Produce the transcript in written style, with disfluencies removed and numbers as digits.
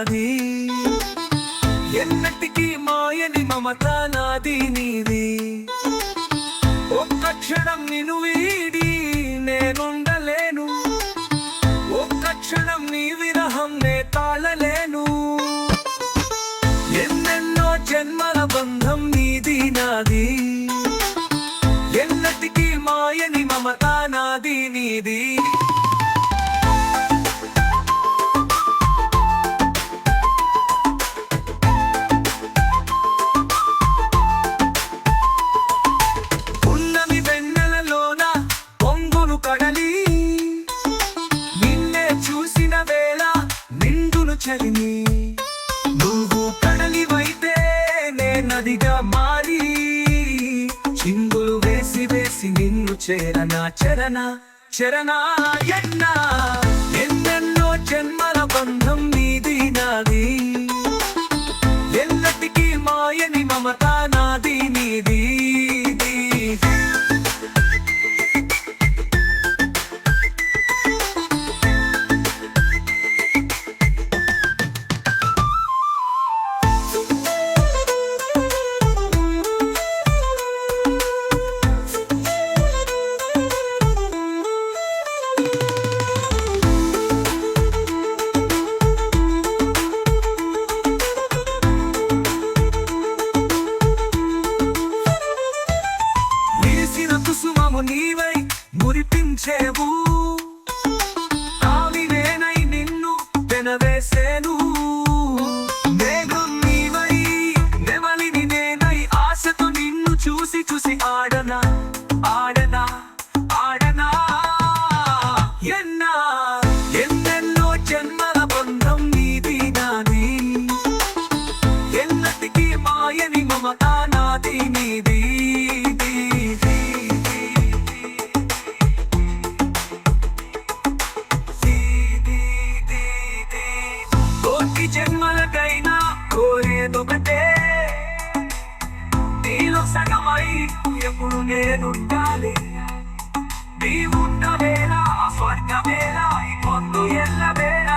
నాది ఎన్నటికీ మాయని మమత నాది నీది ఒక్క క్షణం నిన్ను వీడి నేనుండలేను ఒక్క క్షణం నీ విరహం నే తాళలేను ఎన్నెన్నో జన్మల బంధం నీది నాది ఎన్నటికీ మాయని మమత నాది నీది కడలి నిన్నే చూసిన వేళ నిండును చలిని నువ్వు కడలివైతే నే నదిగా మారి చిందులు వేసి వేసి నిన్ను చేరనా చరణ చరణ ఎన్నెన్నో జన్మల బంధం నీది నాది ఎన్నటికీ మాయని మమత నాది నీది కుసుమము నీవై మురిపించేవు కావినేనై నిన్ను వెనవేసేను మేఘం నీవై నెమలిని నేనై ఆశతో నిన్ను చూసి చూసి ఆడనా ఆడనా ఆడనా ఎన్నెన్నో జన్మల బంధం నీది నాది ఎన్నటికీ మాయని మమత నాది నీది జన్మలకైనా కోరేదొకటే నీలో సగమై ఎప్పుడు నేనుండాలి నీవున్న వేళ స్వర్గ వేళ పొందు ఎల్ల వేళ